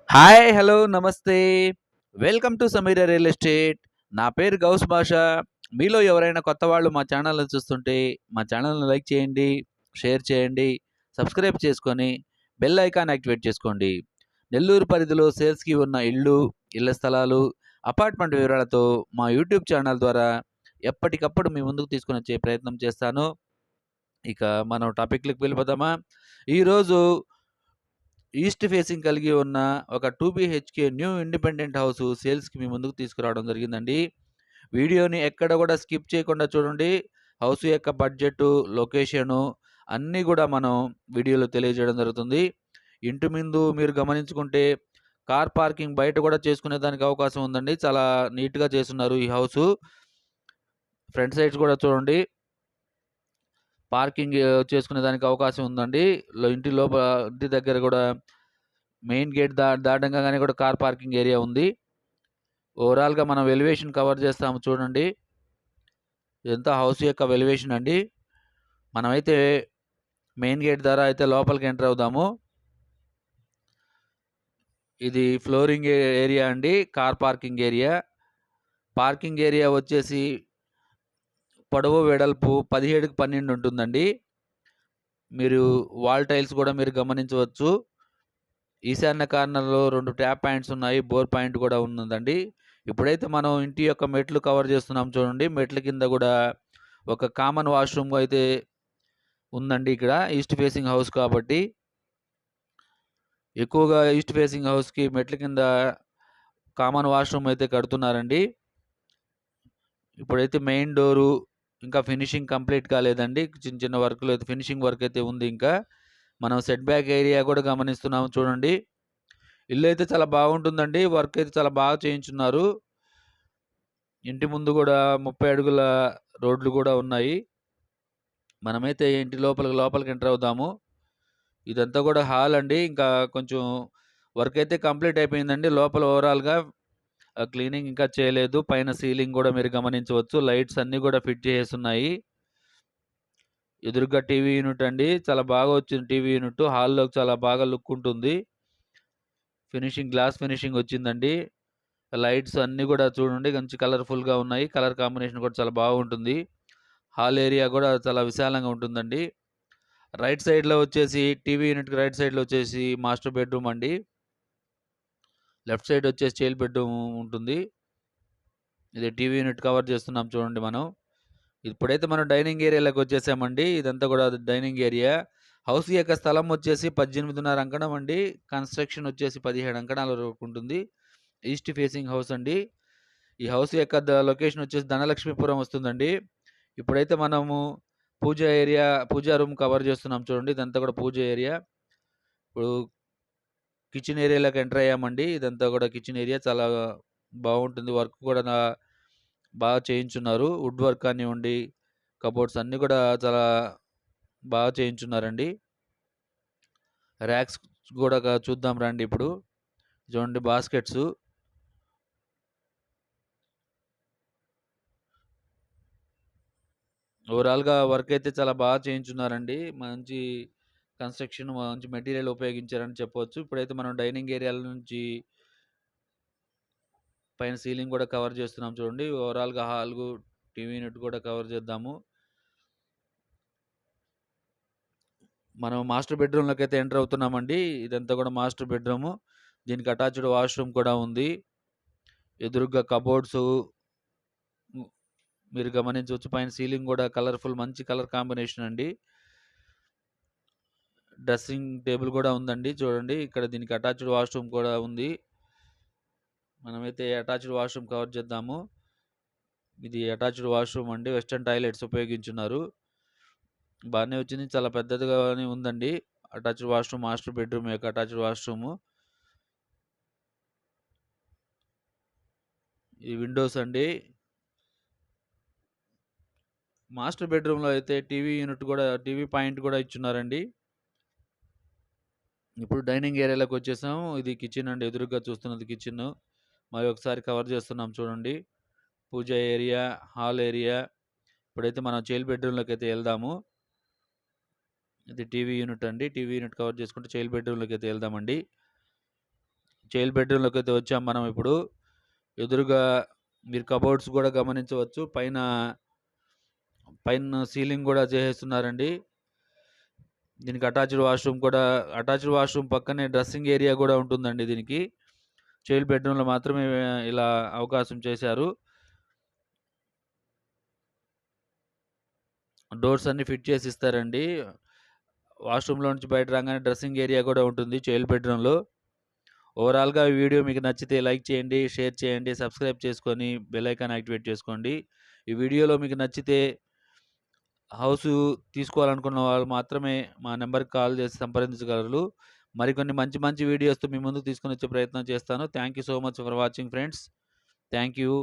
Hi! Hello! నమస్తే. Welcome to Sameera real estate. నా పేరు గౌస్ బాషా. మీలో ఎవరైనా కొత్త వాళ్ళు మా ఛానల్‌ని చూస్తుంటే, మా ఛానల్‌ని లైక్ చేయండి, షేర్ చేయండి, సబ్స్క్రైబ్ చేసుకొని, బెల్ ఐకాన్ యాక్టివేట్ చేసుకోండి. నెల్లూరు పరిధిలో సేల్స్‌కి ఉన్న ఇళ్ళు, ఇళ్ల స్థలాలు, అపార్ట్మెంట్ వివరాలతో మా యూట్యూబ్ ఛానల్ ద్వారా ఎప్పటికప్పుడు మీ ముందుకు తీసుకొనొచ్చే ప్రయత్నం చేస్తాను. ఇక మనం టాపిక్‌లోకి వెళ్ళిపోదామా? ఈరోజు ఈస్ట్ ఫేసింగ్ కలిగి ఉన్న ఒక 2 బీహెచ్‌కే న్యూ ఇండిపెండెంట్ హౌసు సేల్స్‌కి మీ ముందుకు తీసుకురావడం జరిగిందండి. వీడియోని ఎక్కడ గూడా స్కిప్ చేయకుండా చూడండి. హౌస్ యొక్క బడ్జెటు, లొకేషను అన్నీ గూడా మనం వీడియోలో తెలియజేయడం జరుగుతుంది. ఇంటి ముందు మీరు గమనించుకుంటే కార్ పార్కింగ్ బయట గూడా చేసుకునే దానికి అవకాశం ఉందండి. చాలా నీట్‌గా చేసున్నారు ఈ హౌసు. ఫ్రంట్ సైడ్స్ గూడా చూడండి. పార్కింగ్ చేసుకునే దానికి అవకాశం ఉందండి. ఇంటి దగ్గర గూడా మెయిన్ గేట్ దాటంగానే కూడా కార్ పార్కింగ్ ఏరియా ఉంది. ఓవరాల్‌గా మనం ఎలివేషన్ కవర్ చేస్తాము చూడండి. ఇదంతా హౌస్ యొక్క ఎలివేషన్ అండి. మనమైతే మెయిన్ గేట్ ద్వారా అయితే లోపలికి ఎంటర్ అవుదాము. ఇది ఫ్లోరింగ్ ఏరియా అండి. Car parking area. Parking area వచ్చేసి పొడవు, వెడల్పు 17కి 12 ఉంటుందండి. మీరు వాల్ టైల్స్ కూడా మీరు గమనించవచ్చు. ఈశాన్య కార్నర్‌లో 2 ట్యాప్ పాయింట్స్ ఉన్నాయి. బోర్ పాయింట్ కూడా ఉన్నదండి. ఇప్పుడైతే మనం ఇంటి యొక్క మెట్లు కవర్ చేస్తున్నాం చూడండి. మెట్ల కింద గూడా ఒక కామన్ వాష్‌రూమ్ అయితే ఉందండి ఇక్కడ. ఈస్ట్ ఫేసింగ్ హౌస్ కాబట్టి. ఎక్కువగా ఈస్ట్ ఫేసింగ్ హౌస్‌కి మెట్ల కింద కామన్ వాష్‌రూమ్ అయితే కడుతున్నారండి. ఇప్పుడైతే మెయిన్ డోరు ఇంకా ఫినిషింగ్ కంప్లీట్ కాలేదండి. చిన్న చిన్న వర్క్‌లు అయితే ఫినిషింగ్ వర్క్ అయితే ఉంది ఇంకా. మనం సెట్ బ్యాక్ ఏరియా కూడా గమనిస్తున్నాము చూడండి. ఇల్లయితే చాలా బాగుంటుందండి. వర్క్ అయితే చాలా బాగా చేయించున్నారు. ఇంటి ముందు గూడా 30 అడుగుల రోడ్లు గూడా ఉన్నాయి. మనమైతే ఇంటి లోపలికి ఎంటర్ అవుదాము. ఇదంతా గూడా హాల్ అండి. ఇంకా కొంచెం వర్క్ అయితే కంప్లీట్ అయిపోయిందండి. లోపల ఓవరాల్‌గా క్లీనింగ్ ఇంకా చేయలేదు. పైన సీలింగ్ గూడా మీరు గమనించవచ్చు. లైట్స్ అన్నీ గూడా ఫిట్ చేసేసున్నాయి. ఎదురుగ్గా టీవీ యూనిట్ అండి. చాలా బాగా వచ్చింది టీవీ యూనిట్. హాల్‌లోకి చాలా బాగా లుక్ ఉంటుంది. గ్లాస్ ఫినిషింగ్ వచ్చిందండి. లైట్స్ అన్నీ గూడా చూడండి మంచి కలర్‌ఫుల్‌గా ఉన్నాయి. కలర్ కాంబినేషన్ కూడా చాలా బాగుంటుంది. హాల్ ఏరియా గూడా చాలా విశాలంగా ఉంటుందండి. రైట్ సైడ్‌లో వచ్చేసి టీవీ యూనిట్‌కి రైట్ సైడ్‌లో వచ్చేసి మాస్టర్ బెడ్‌రూమ్ అండి. లెఫ్ట్ సైడ్ వచ్చేసి చైల్డ్ బెడ్‌రూమ్ ఉంటుంది. ఇది టీవీ యూనిట్ కవర్ చేస్తున్నాం చూడండి మనం. ఇప్పుడైతే మనం డైనింగ్ ఏరియాలోకి వచ్చేసామండి. ఇదంతా గూడా డైనింగ్ ఏరియా. హౌస్ యొక్క స్థలం వచ్చేసి 18.5 అంకణం అండి. కన్‌స్ట్రక్షన్ వచ్చేసి 17 అంకణాల వరకు ఉంటుంది. ఈస్ట్ ఫేసింగ్ హౌస్ అండి. ఈ హౌస్ యొక్క లొకేషన్ వచ్చేసి ధనలక్ష్మీపురం వస్తుందండి. ఇప్పుడైతే మనము పూజా రూమ్ కవర్ చేస్తున్నాం చూడండి. ఇదంతా కూడా పూజ ఏరియా. ఇప్పుడు కిచెన్ ఏరియాలోకి ఎంటర్ అయ్యామండి. ఇదంతా కూడా కిచెన్ ఏరియా చాలా బాగుంటుంది. వర్క్ కూడా బాగా చేయించున్నారు. వుడ్ వర్క్ కానివ్వండి, కబోర్డ్స్ అన్నీ కూడా చాలా బాగా చేయించున్నారండి. ర్యాక్స్ కూడా చూద్దాం రండి ఇప్పుడు. చూడండి బాస్కెట్స్. ఓవరాల్‌గా వర్క్ అయితే చాలా బాగా చేయించున్నారండి. మంచి మంచి మెటీరియల్ ఉపయోగించారని చెప్పొచ్చు. ఇప్పుడైతే మనం డైనింగ్ ఏరియాల నుంచి పైన సీలింగ్ కూడా కవర్ చేస్తున్నాం చూడండి. ఓవరాల్‌గా టీవీ యూనిట్ కూడా కవర్ చేద్దాము. మనం మాస్టర్ బెడ్‌రూమ్‌లోకైతే ఎంటర్ అవుతున్నామండి. ఇదంతా కూడా మాస్టర్ బెడ్‌రూము. దీనికి అటాచ్డ్ వాష్‌రూమ్ కూడా ఉంది. ఎదురుగ్గా కబోర్డ్సు హ్మ్. మీరు గమనించవచ్చు. పైన సీలింగ్ కూడా మంచి కలర్ కాంబినేషన్ అండి. డ్రెస్సింగ్ టేబుల్ కూడా ఉందండి. చూడండి ఇక్కడ దీనికి అటాచ్డ్ వాష్‌రూమ్ కూడా ఉంది. మనమైతే అటాచ్డ్ వాష్‌రూమ్ కవర్ చేద్దాము. ఇది అటాచ్డ్ వాష్‌రూమ్ అండి. వెస్టర్న్ టాయిలెట్స్ ఉపయోగించున్నారు. బానే వచ్చింది. చాలా పెద్దదిగానే ఉందండి. అటాచ్డ్ వాష్‌రూమ్ మాస్టర్ బెడ్‌రూమ్ యొక్క అటాచ్డ్ వాష్‌రూము. ఈ విండోస్ అండి. మాస్టర్ బెడ్‌రూమ్‌లో అయితే టీవీ పాయింట్ కూడా ఇచ్చున్నారండి. ఇప్పుడు డైనింగ్ ఏరియాలోకొచ్చేసాం. ఇది కిచెన్ అండి. ఎదురుగ్గా చూస్తున్నది కిచెను. మరి ఒకసారి కవర్ చేస్తున్నాం చూడండి. పూజ ఏరియా, హాల్ ఏరియా. ఇప్పుడైతే మనం చైల్డ్ బెడ్‌రూమ్‌లోకైతే ఎళ్దాము. ఇది టీవీ యూనిట్ అండి. టీవీ యూనిట్ కవర్ చేసుకుంటే చైల్డ్ బెడ్‌రూమ్‌లోకైతే ఎళ్దామండి. చైల్డ్ బెడ్‌రూమ్‌లోకి అయితే వచ్చాం మనం ఇప్పుడు. ఎదురుగా మీరు కబోర్డ్స్ కూడా గమనించవచ్చు. పైన సీలింగ్ కూడా చేసేస్తున్నారండి. దీనికి అటాచ్డ్ వాష్‌రూమ్ పక్కనే డ్రెస్సింగ్ ఏరియా కూడా ఉంటుందండి దీనికి. చైల్డ్ బెడ్‌రూమ్‌లో మాత్రమే ఇలా అవకాశం చేశారు. డోర్స్ అన్నీ ఫిట్ చేసి ఇస్తారండి. వాష్‌రూమ్‌లో నుంచి బయట రాగానే డ్రెస్సింగ్ ఏరియా కూడా ఉంటుంది చైల్డ్ బెడ్‌రూమ్‌లో. ఓవరాల్‌గా ఈ వీడియో మీకు నచ్చితే లైక్ చేయండి, షేర్ చేయండి, సబ్స్క్రైబ్ చేసుకొని బెల్ ఐకాన్ యాక్టివేట్ చేసుకోండి. ఈ వీడియోలో మీకు నచ్చితే హౌసు తీసుకోవాలనుకున్న వాళ్ళు మాత్రమే మా నంబర్‌కి కాల్ చేసి సంప్రదించగలరు. మరికొన్ని మంచి మంచి వీడియోస్‌తో మీ ముందుకు తీసుకొనొచ్చే ప్రయత్నం చేస్తాను. Thank you so much for watching friends. Thank you.